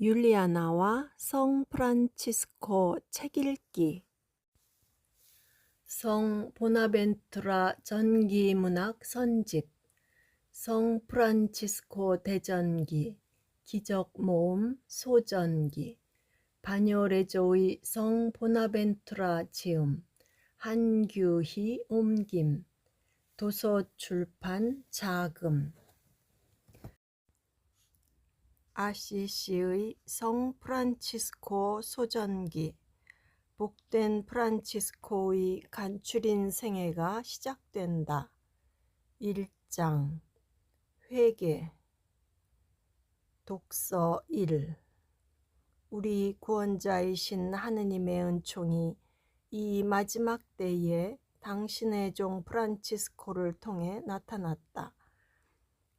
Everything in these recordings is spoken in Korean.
율리아나와 성 프란치스코 책 읽기. 성 보나벤투라 전기문학 선집, 성 프란치스코 대전기, 기적모음 소전기, 바뇨레조의 성 보나벤투라 지음, 한규희 옮김, 도서출판 자금. 아시시의 성 프란치스코 소전기. 복된 프란치스코의 간추린 생애가 시작된다. 1장. 회개. 독서 1. 우리 구원자이신 하느님의 은총이 이 마지막 때에 당신의 종 프란치스코를 통해 나타났다.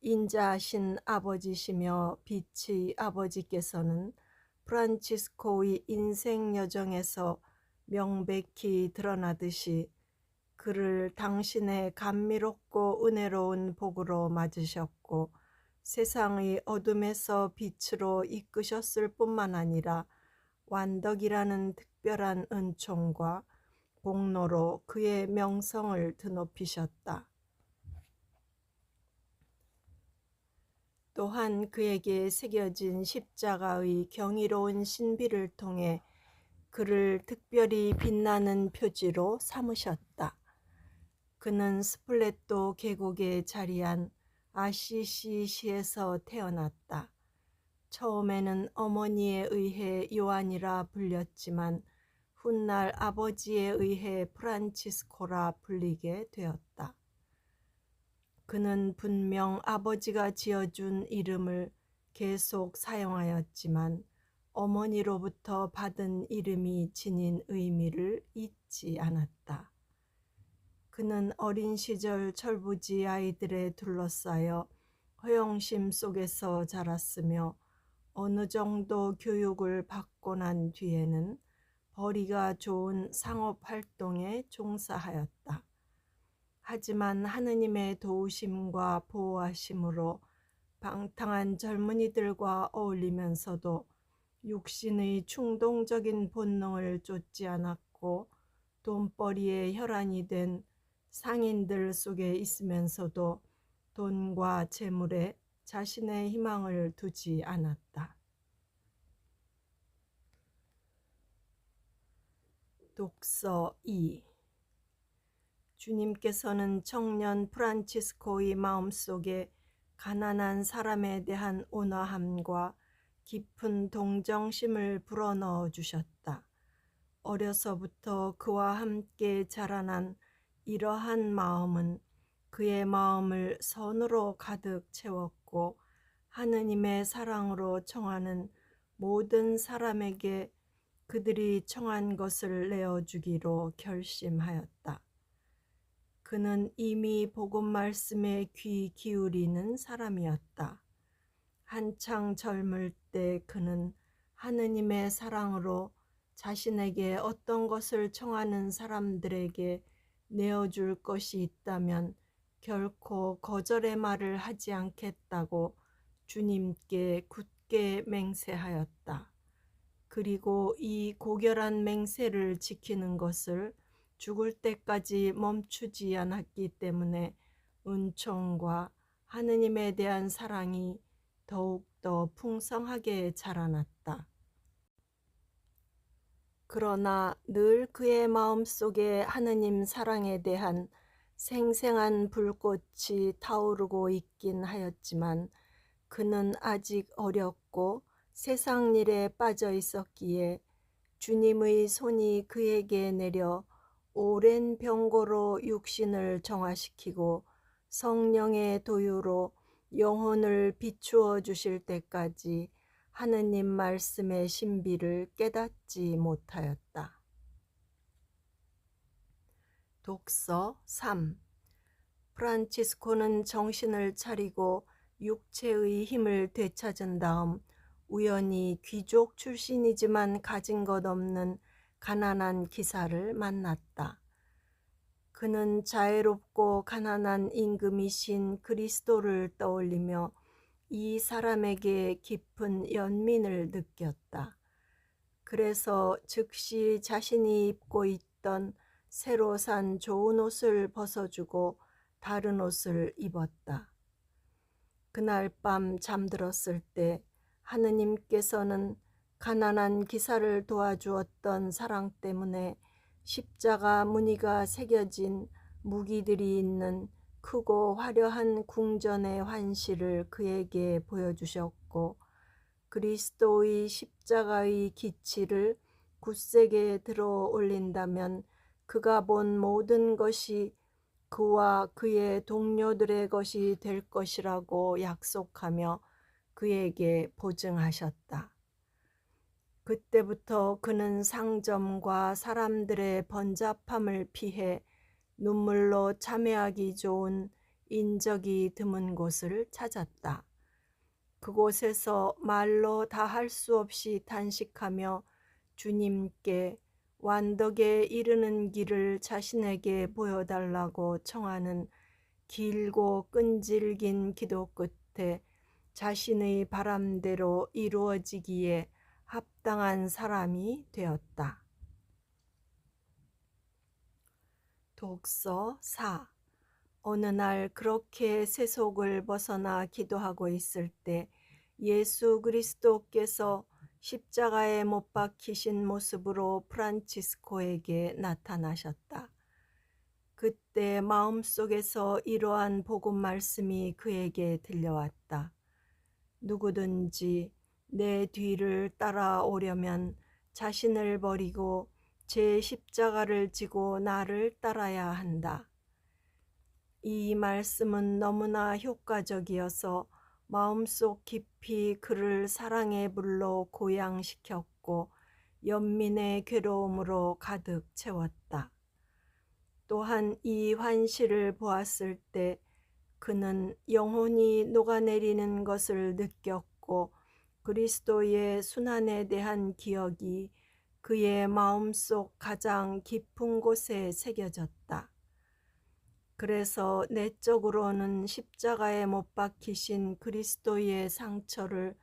인자하신 아버지시며 빛의 아버지께서는 프란치스코의 인생 여정에서 명백히 드러나듯이 그를 당신의 감미롭고 은혜로운 복으로 맞으셨고 세상의 어둠에서 빛으로 이끄셨을 뿐만 아니라 완덕이라는 특별한 은총과 공로로 그의 명성을 드높이셨다. 또한 그에게 새겨진 십자가의 경이로운 신비를 통해 그를 특별히 빛나는 표지로 삼으셨다. 그는 스플레토 계곡에 자리한 아시시시에서 태어났다. 처음에는 어머니에 의해 요한이라 불렸지만 훗날 아버지에 의해 프란치스코라 불리게 되었다. 그는 분명 아버지가 지어준 이름을 계속 사용하였지만 어머니로부터 받은 이름이 지닌 의미를 잊지 않았다. 그는 어린 시절 철부지 아이들에 둘러싸여 허영심 속에서 자랐으며 어느 정도 교육을 받고 난 뒤에는 벌이가 좋은 상업활동에 종사하였다. 하지만 하느님의 도우심과 보호하심으로 방탕한 젊은이들과 어울리면서도 육신의 충동적인 본능을 쫓지 않았고 돈벌이의 혈안이 된 상인들 속에 있으면서도 돈과 재물에 자신의 희망을 두지 않았다. 독서 2. 주님께서는 청년 프란치스코의 마음속에 가난한 사람에 대한 온화함과 깊은 동정심을 불어넣어 주셨다. 어려서부터 그와 함께 자라난 이러한 마음은 그의 마음을 선으로 가득 채웠고 하느님의 사랑으로 청하는 모든 사람에게 그들이 청한 것을 내어주기로 결심하였다. 그는 이미 복음 말씀에 귀 기울이는 사람이었다. 한창 젊을 때 그는 하느님의 사랑으로 자신에게 어떤 것을 청하는 사람들에게 내어줄 것이 있다면 결코 거절의 말을 하지 않겠다고 주님께 굳게 맹세하였다. 그리고 이 고결한 맹세를 지키는 것을 죽을 때까지 멈추지 않았기 때문에 은총과 하느님에 대한 사랑이 더욱더 풍성하게 자라났다. 그러나 늘 그의 마음속에 하느님 사랑에 대한 생생한 불꽃이 타오르고 있긴 하였지만 그는 아직 어렸고 세상 일에 빠져 있었기에 주님의 손이 그에게 내려 오랜 병고로 육신을 정화시키고 성령의 도유로 영혼을 비추어 주실 때까지 하느님 말씀의 신비를 깨닫지 못하였다. 독서 3. 프란치스코는 정신을 차리고 육체의 힘을 되찾은 다음 우연히 귀족 출신이지만 가진 것 없는 가난한 기사를 만났다. 그는 자애롭고 가난한 임금이신 그리스도를 떠올리며 이 사람에게 깊은 연민을 느꼈다. 그래서 즉시 자신이 입고 있던 새로 산 좋은 옷을 벗어주고 다른 옷을 입었다. 그날 밤 잠들었을 때 하느님께서는 가난한 기사를 도와주었던 사랑 때문에 십자가 무늬가 새겨진 무기들이 있는 크고 화려한 궁전의 환시를 그에게 보여주셨고, 그리스도의 십자가의 기치를 굳세게 들어 올린다면 그가 본 모든 것이 그와 그의 동료들의 것이 될 것이라고 약속하며 그에게 보증하셨다. 그때부터 그는 상점과 사람들의 번잡함을 피해 눈물로 참회하기 좋은 인적이 드문 곳을 찾았다. 그곳에서 말로 다 할 수 없이 탄식하며 주님께 완덕에 이르는 길을 자신에게 보여달라고 청하는 길고 끈질긴 기도 끝에 자신의 바람대로 이루어지기에 합당한 사람이 되었다. 독서 4. 어느 날 그렇게 세속을 벗어나 기도하고 있을 때 예수 그리스도께서 십자가에 못 박히신 모습으로 프란치스코에게 나타나셨다. 그때 마음속에서 이러한 복음 말씀이 그에게 들려왔다. 누구든지 내 뒤를 따라오려면 자신을 버리고 제 십자가를 지고 나를 따라야 한다. 이 말씀은 너무나 효과적이어서 마음속 깊이 그를 사랑의 불로 고양시켰고 연민의 괴로움으로 가득 채웠다. 또한 이 환시를 보았을 때 그는 영혼이 녹아내리는 것을 느꼈고 그리스도의 순환에 대한 기억이 그의 마음속 가장 깊은 곳에 새겨졌다. 그래서 내적으로는 십자가에 못 박히신 그리스도의 상처를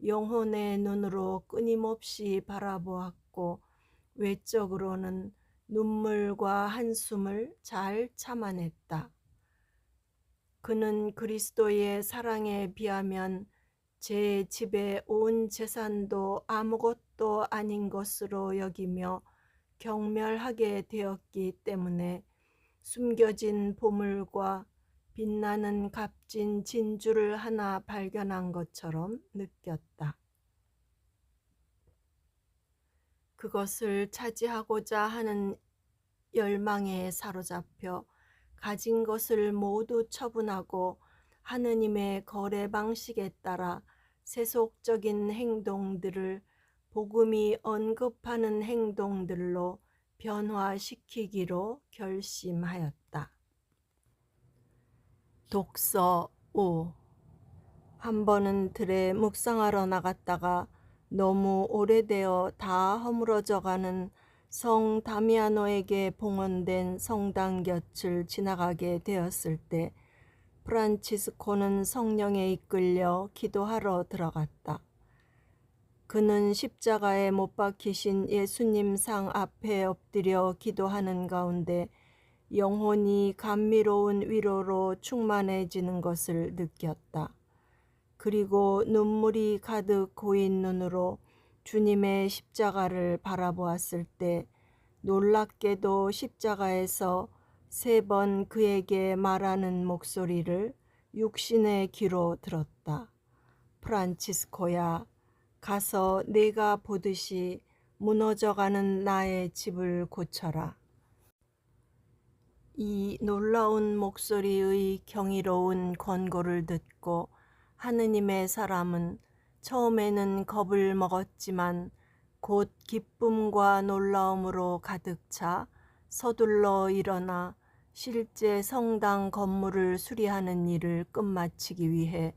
영혼의 눈으로 끊임없이 바라보았고 외적으로는 눈물과 한숨을 잘 참아냈다. 그는 그리스도의 사랑에 비하면 제 집의 온 재산도 아무것도 아닌 것으로 여기며 경멸하게 되었기 때문에 숨겨진 보물과 빛나는 값진 진주를 하나 발견한 것처럼 느꼈다. 그것을 차지하고자 하는 열망에 사로잡혀 가진 것을 모두 처분하고 하느님의 거래 방식에 따라 세속적인 행동들을 복음이 언급하는 행동들로 변화시키기로 결심하였다. 독서 5. 한 번은 들에 묵상하러 나갔다가 너무 오래되어 다 허물어져가는 성 다미아노에게 봉헌된 성당 곁을 지나가게 되었을 때 프란치스코는 성령에 이끌려 기도하러 들어갔다. 그는 십자가에 못 박히신 예수님 상 앞에 엎드려 기도하는 가운데 영혼이 감미로운 위로로 충만해지는 것을 느꼈다. 그리고 눈물이 가득 고인 눈으로 주님의 십자가를 바라보았을 때 놀랍게도 십자가에서 3번 그에게 말하는 목소리를 육신의 귀로 들었다. 프란치스코야, 가서 내가 보듯이 무너져가는 나의 집을 고쳐라. 이 놀라운 목소리의 경이로운 권고를 듣고 하느님의 사람은 처음에는 겁을 먹었지만 곧 기쁨과 놀라움으로 가득 차 서둘러 일어나 실제 성당 건물을 수리하는 일을 끝마치기 위해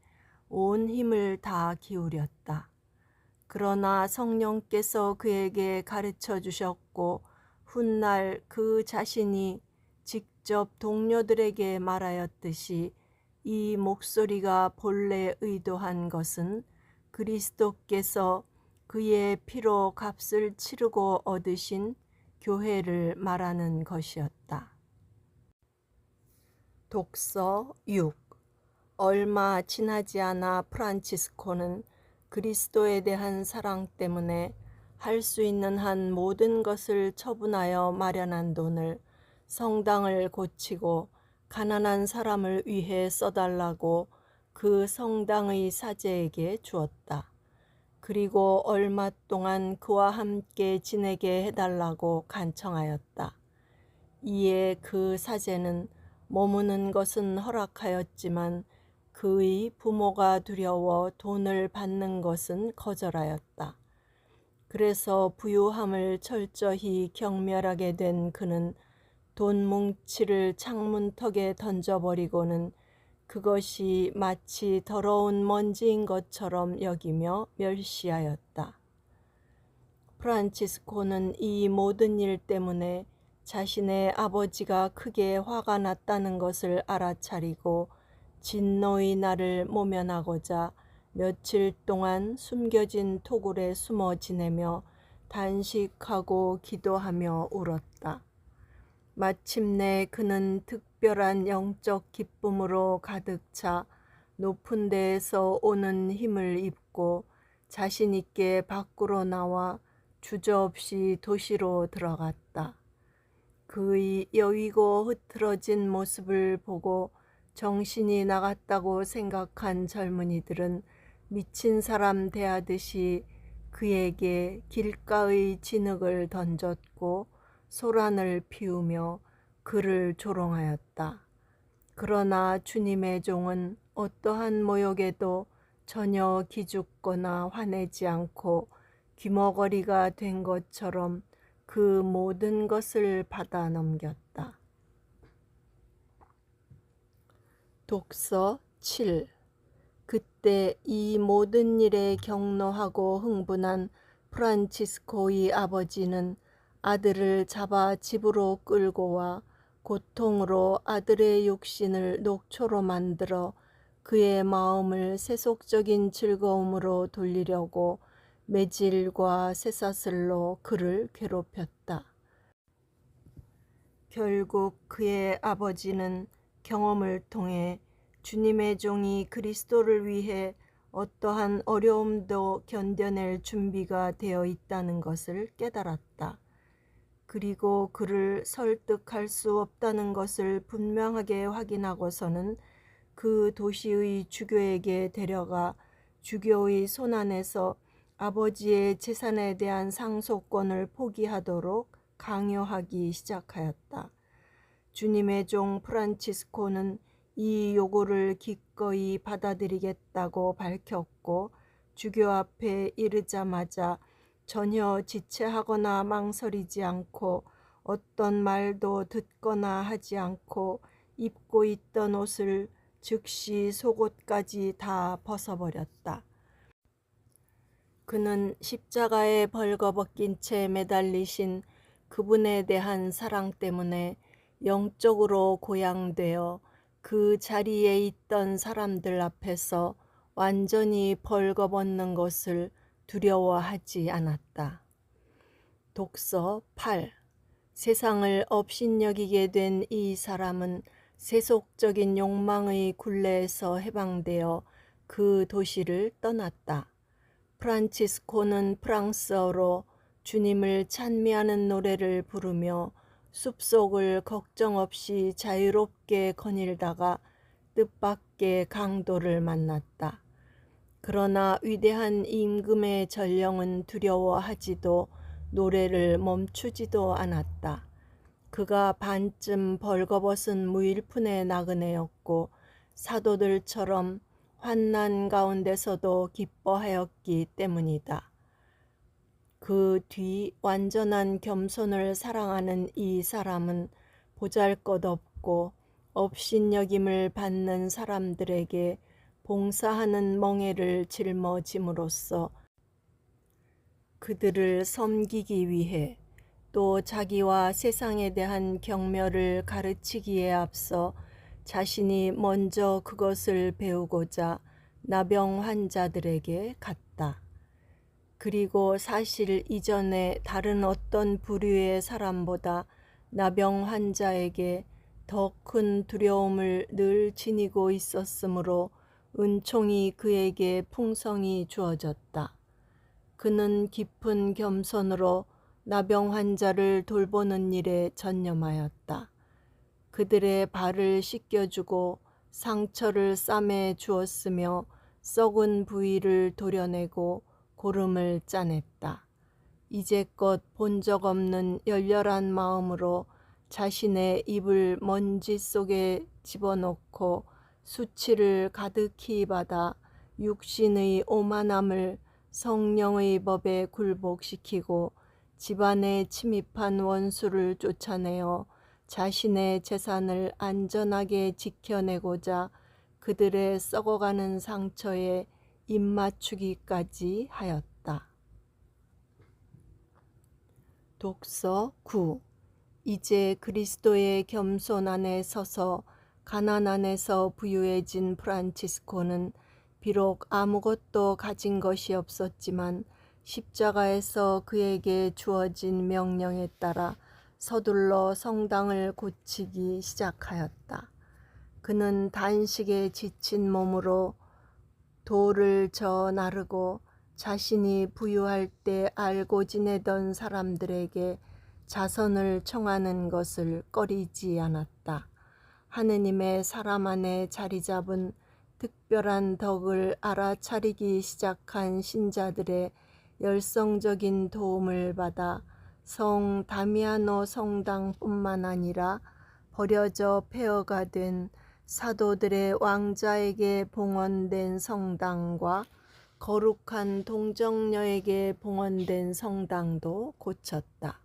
온 힘을 다 기울였다. 그러나 성령께서 그에게 가르쳐 주셨고 훗날 그 자신이 직접 동료들에게 말하였듯이 이 목소리가 본래 의도한 것은 그리스도께서 그의 피로 값을 치르고 얻으신 교회를 말하는 것이었다. 독서 6. 얼마 지나지 않아 프란치스코는 그리스도에 대한 사랑 때문에 할 수 있는 한 모든 것을 처분하여 마련한 돈을 성당을 고치고 가난한 사람을 위해 써달라고 그 성당의 사제에게 주었다. 그리고 얼마 동안 그와 함께 지내게 해달라고 간청하였다. 이에 그 사제는 머무는 것은 허락하였지만 그의 부모가 두려워 돈을 받는 것은 거절하였다. 그래서 부유함을 철저히 경멸하게 된 그는 돈 뭉치를 창문턱에 던져버리고는 그것이 마치 더러운 먼지인 것처럼 여기며 멸시하였다. 프란치스코는 이 모든 일 때문에 자신의 아버지가 크게 화가 났다는 것을 알아차리고 진노의 날을 모면하고자 며칠 동안 숨겨진 토굴에 숨어 지내며 단식하고 기도하며 울었다. 마침내 그는 특별한 영적 기쁨으로 가득 차 높은 데에서 오는 힘을 입고 자신 있게 밖으로 나와 주저없이 도시로 들어갔다. 그의 여위고 흐트러진 모습을 보고 정신이 나갔다고 생각한 젊은이들은 미친 사람 대하듯이 그에게 길가의 진흙을 던졌고 소란을 피우며 그를 조롱하였다. 그러나 주님의 종은 어떠한 모욕에도 전혀 기죽거나 화내지 않고 귀머거리가 된 것처럼 그 모든 것을 받아 넘겼다. 독서 7. 그때 이 모든 일에 격노하고 흥분한 프란치스코의 아버지는 아들을 잡아 집으로 끌고 와 고통으로 아들의 육신을 녹초로 만들어 그의 마음을 세속적인 즐거움으로 돌리려고 매질과 쇠사슬로 그를 괴롭혔다. 결국 그의 아버지는 경험을 통해 주님의 종이 그리스도를 위해 어떠한 어려움도 견뎌낼 준비가 되어 있다는 것을 깨달았다. 그리고 그를 설득할 수 없다는 것을 분명하게 확인하고서는 그 도시의 주교에게 데려가 주교의 손안에서 아버지의 재산에 대한 상속권을 포기하도록 강요하기 시작하였다. 주님의 종 프란치스코는 이 요구를 기꺼이 받아들이겠다고 밝혔고 주교 앞에 이르자마자 전혀 지체하거나 망설이지 않고 어떤 말도 듣거나 하지 않고 입고 있던 옷을 즉시 속옷까지 다 벗어버렸다. 그는 십자가에 벌거벗긴 채 매달리신 그분에 대한 사랑 때문에 영적으로 고양되어 그 자리에 있던 사람들 앞에서 완전히 벌거벗는 것을 두려워하지 않았다. 독서 8. 세상을 업신여기게 된 이 사람은 세속적인 욕망의 굴레에서 해방되어 그 도시를 떠났다. 프란치스코는 프랑스어로 주님을 찬미하는 노래를 부르며 숲속을 걱정 없이 자유롭게 거닐다가 뜻밖의 강도를 만났다. 그러나 위대한 임금의 전령은 두려워하지도 노래를 멈추지도 않았다. 그가 반쯤 벌거벗은 무일푼의 나그네였고 사도들처럼 환난 가운데서도 기뻐하였기 때문이다. 그 뒤 완전한 겸손을 사랑하는 이 사람은 보잘것없고 업신여김을 받는 사람들에게 봉사하는 멍에를 짊어짐으로써 그들을 섬기기 위해 또 자기와 세상에 대한 경멸을 가르치기에 앞서 자신이 먼저 그것을 배우고자 나병 환자들에게 갔다. 그리고 사실 이전에 다른 어떤 부류의 사람보다 나병 환자에게 더 큰 두려움을 늘 지니고 있었으므로 은총이 그에게 풍성히 주어졌다. 그는 깊은 겸손으로 나병 환자를 돌보는 일에 전념하였다. 그들의 발을 씻겨주고 상처를 싸매 주었으며 썩은 부위를 도려내고 고름을 짜냈다. 이제껏 본 적 없는 열렬한 마음으로 자신의 입을 먼지 속에 집어넣고 수치를 가득히 받아 육신의 오만함을 성령의 법에 굴복시키고 집안에 침입한 원수를 쫓아내어 자신의 재산을 안전하게 지켜내고자 그들의 썩어가는 상처에 입맞추기까지 하였다. 독서 9. 이제 그리스도의 겸손 안에 서서 가난 안에서 부유해진 프란치스코는 비록 아무것도 가진 것이 없었지만 십자가에서 그에게 주어진 명령에 따라 서둘러 성당을 고치기 시작하였다. 그는 단식에 지친 몸으로 돌을 저 나르고 자신이 부유할 때 알고 지내던 사람들에게 자선을 청하는 것을 꺼리지 않았다. 하느님의 사람 안에 자리 잡은 특별한 덕을 알아차리기 시작한 신자들의 열성적인 도움을 받아 성 다미아노 성당뿐만 아니라 버려져 폐허가 된 사도들의 왕자에게 봉헌된 성당과 거룩한 동정녀에게 봉헌된 성당도 고쳤다.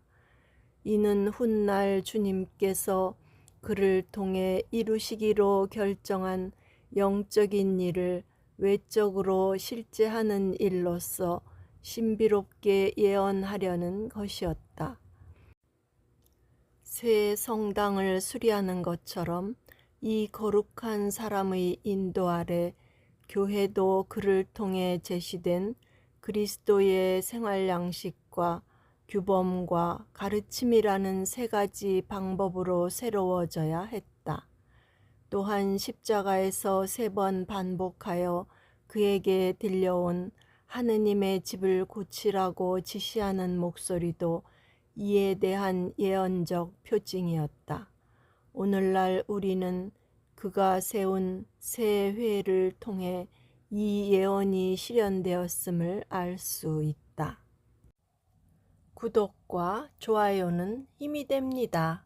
이는 훗날 주님께서 그를 통해 이루시기로 결정한 영적인 일을 외적으로 실제하는 일로서 신비롭게 예언하려는 것이었다. 새 성당을 수리하는 것처럼 이 거룩한 사람의 인도 아래 교회도 그를 통해 제시된 그리스도의 생활 양식과 규범과 가르침이라는 세 가지 방법으로 새로워져야 했다. 또한 십자가에서 3번 반복하여 그에게 들려온 하느님의 집을 고치라고 지시하는 목소리도 이에 대한 예언적 표징이었다. 오늘날 우리는 그가 세운 새 회를 통해 이 예언이 실현되었음을 알 수 있다. 구독과 좋아요는 힘이 됩니다.